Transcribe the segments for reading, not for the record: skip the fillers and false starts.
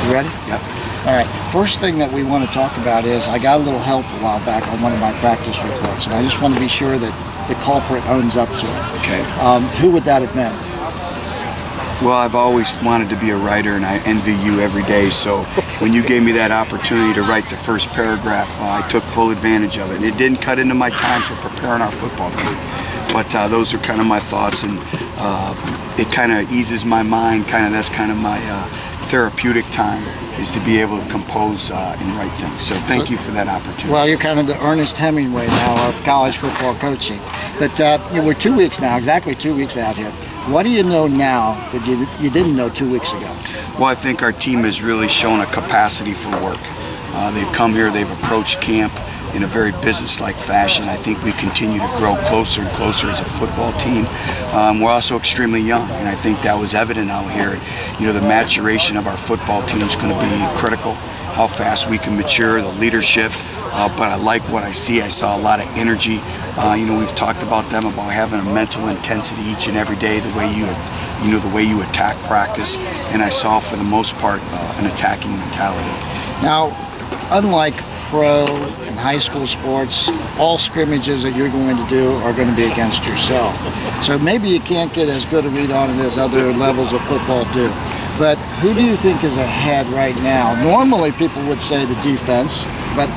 You ready? Yep. All right. First thing that we want to talk about is I got a little help a while back on one of my practice reports, and I just want to be sure that the culprit owns up to it. Okay. Who would that have been? Well, I've always wanted to be a writer, and I envy you every day. So when you gave me that opportunity to write the first paragraph, I took full advantage of it. And it didn't cut into my time for preparing our football team. But those are kind of my thoughts, and it kind of eases my mind. That's kind of my therapeutic time, is to be able to compose and write things. So thank you for that opportunity. Well, you're kind of the Ernest Hemingway now of college football coaching. But we're 2 weeks now, exactly 2 weeks out here. What do you know now that you didn't know 2 weeks ago? Well, I think our team has really shown a capacity for work. They've come here, they've approached camp in a very business-like fashion. I think we continue to grow closer and closer as a football team. We're also extremely young, and I think that was evident out here. You know, the maturation of our football team is going to be critical, how fast we can mature, the leadership. But I like what I see. I saw a lot of energy. You know, we've talked about them, about having a mental intensity each and every day, the way the way you attack practice, and I saw for the most part an attacking mentality. Now, unlike pro and high school sports, all scrimmages that you're going to do are going to be against yourself. So maybe you can't get as good a read on it as other levels of football do. But who do you think is ahead right now? Normally people would say the defense, but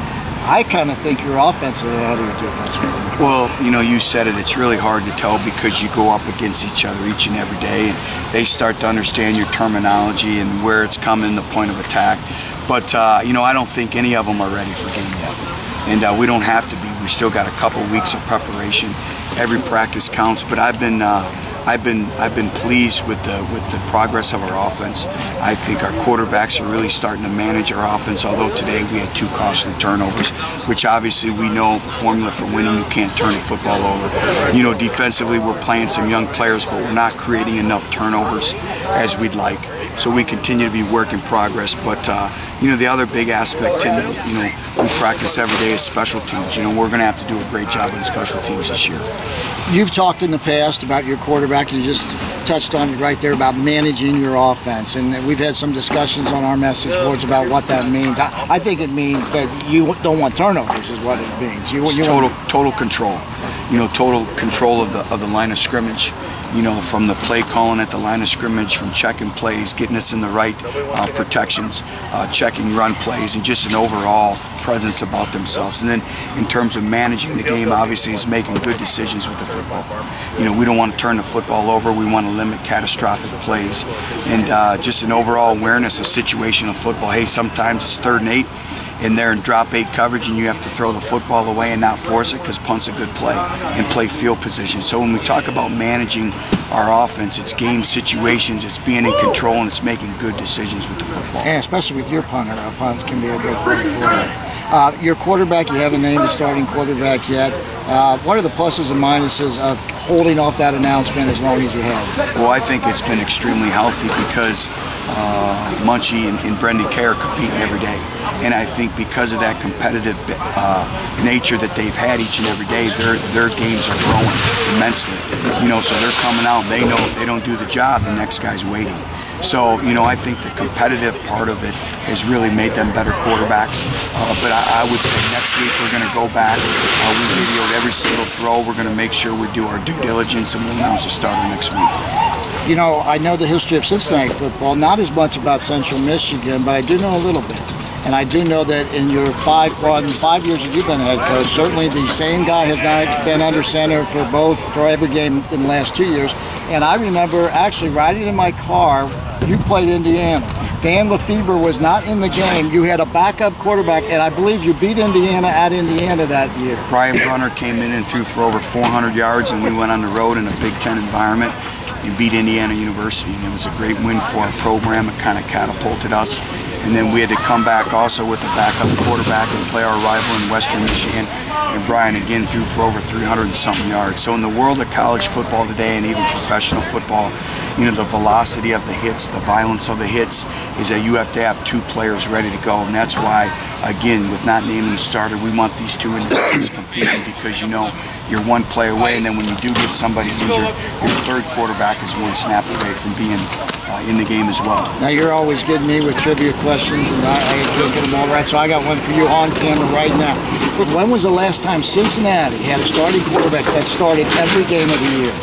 I kind of think your offense is ahead of your defense right now. Well, you know, you said it, it's really hard to tell because you go up against each other each and every day, and they start to understand your terminology and where it's coming, the point of attack. But, you know, I don't think any of them are ready for game yet. And we don't have to be. We still got a couple weeks of preparation. Every practice counts, but I've been pleased with the progress of our offense. I think our quarterbacks are really starting to manage our offense, although today we had 2 costly turnovers, which obviously we know the formula for winning, you can't turn the football over. You know, defensively we're playing some young players, but we're not creating enough turnovers as we'd like. So we continue to be work in progress, but you know, the other big aspect, Tim, you know, we practice every day is special teams. You know, we're going to have to do a great job in special teams this year. You've talked in the past about your quarterback. You just touched on it right there about managing your offense, and we've had some discussions on our message boards about what that means. I think it means that you don't want turnovers, is what it means. You total control. You know, total control of the line of scrimmage. You know, from the play calling at the line of scrimmage, from checking plays, getting us in the right protections, checking run plays, and just an overall presence about themselves. And then in terms of managing the game, obviously is making good decisions with the football. You know, we don't want to turn the football over. We want to limit catastrophic plays. And just an overall awareness of situational football. Hey, sometimes it's 3rd and 8. In there and drop 8 coverage, and you have to throw the football away and not force it because punt's a good play, and play field position. So when we talk about managing our offense, it's game situations, it's being in control, and it's making good decisions with the football. And especially with your punter, a punt can be a good play for you. Your quarterback, you haven't named a starting quarterback yet. What are the pluses and minuses of holding off that announcement as long as you have? Well, I think it's been extremely healthy because Munchie and Brendan Kay are competing every day. And I think because of that competitive nature that they've had each and every day, their games are growing immensely. You know, so they're coming out, and they know if they don't do the job, the next guy's waiting. So, you know, I think the competitive part of it has really made them better quarterbacks. But I would say next week we're going to go back. We videoed every single throw. We're going to make sure we do our due diligence, and we'll announce a starter next week. You know, I know the history of Cincinnati football, not as much about Central Michigan, but I do know a little bit. And I do know that in your 5 years that you've been head coach, certainly the same guy has not been under center for every game in the last 2 years. And I remember actually riding in my car, you played Indiana. Dan Lefevre was not in the game. You had a backup quarterback, and I believe you beat Indiana at Indiana that year. Brian Brunner came in and threw for over 400 yards, and we went on the road in a Big Ten environment and beat Indiana University. And it was a great win for our program. It kind of catapulted us. And then we had to come back also with a backup quarterback and play our rival in Western Michigan. And Brian again threw for over 300 and something yards. So in the world of college football today, and even professional football, the velocity of the hits, the violence of the hits, is that you have to have two players ready to go. And that's why, again, with not naming the starter, we want these two individuals competing, because you're one play away, and then when you do get somebody injured, your third quarterback is one snap away from being in the game as well. Now you're always getting me with trivia questions, and I can't get them all right, so I got one for you on camera right now. When was the last time Cincinnati had a starting quarterback that started every game of the year?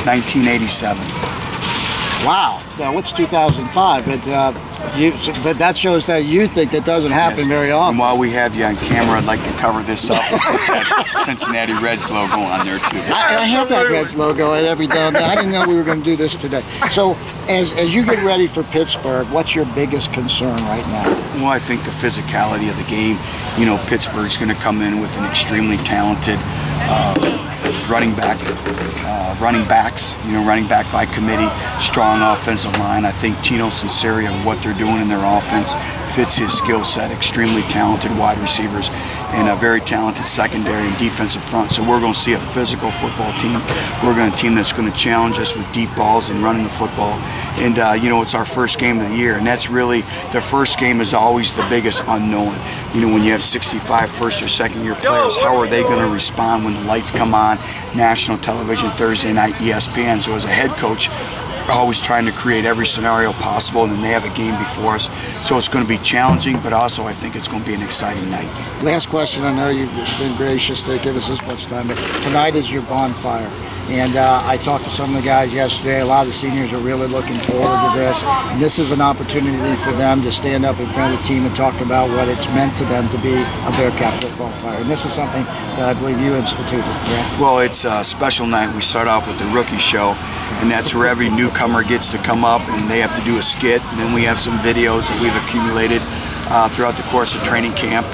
1987. Wow. Now what's 2005? But that shows that you think that doesn't happen very often. And while we have you on camera, I'd like to cover this up with that Cincinnati Reds logo on there too. I have that Reds logo every now and then. I didn't know we were going to do this today. So as you get ready for Pittsburgh, what's your biggest concern right now? Well, I think the physicality of the game. Pittsburgh's going to come in with an extremely talented running backs, running back by committee, strong offensive line. I think Tino Sinceri and what they're doing in their offense fits his skill set. Extremely talented wide receivers and a very talented secondary and defensive front. So we're going to see a physical football team. We're going to a team that's going to challenge us with deep balls and running the football. And it's our first game of the year, and that's really, the first game is always the biggest unknown. When you have 65 first or second year players, how are they going to respond when the lights come on, national television, Thursday night, ESPN? So as a head coach, we're always trying to create every scenario possible, and then they have a game before us. So it's going to be challenging, but also I think it's going to be an exciting night. Last question. I know you've been gracious to give us this much time, but tonight is your bonfire. And I talked to some of the guys yesterday. A lot of the seniors are really looking forward to this. And this is an opportunity for them to stand up in front of the team and talk about what it's meant to them to be a Bearcat football player. And this is something that I believe you instituted, correct? Well, it's a special night. We start off with the rookie show, and that's where every newcomer gets to come up and they have to do a skit. And then we have some videos that we've accumulated throughout the course of training camp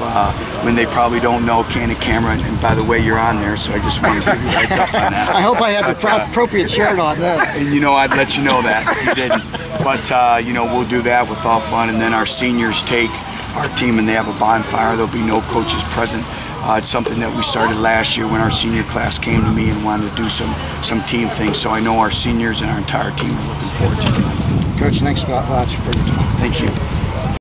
when they probably don't know candid camera. And by the way, you're on there, so I just want to give you a heads up on that. I hope I had the appropriate shirt on then. And I'd let you know that if you didn't. But we'll do that with all fun, and then our seniors take our team and they have a bonfire. There'll be no coaches present. It's something that we started last year when our senior class came to me and wanted to do some team things. So I know our seniors and our entire team are looking forward to it. Coach, thanks a lot for your time. Thank you.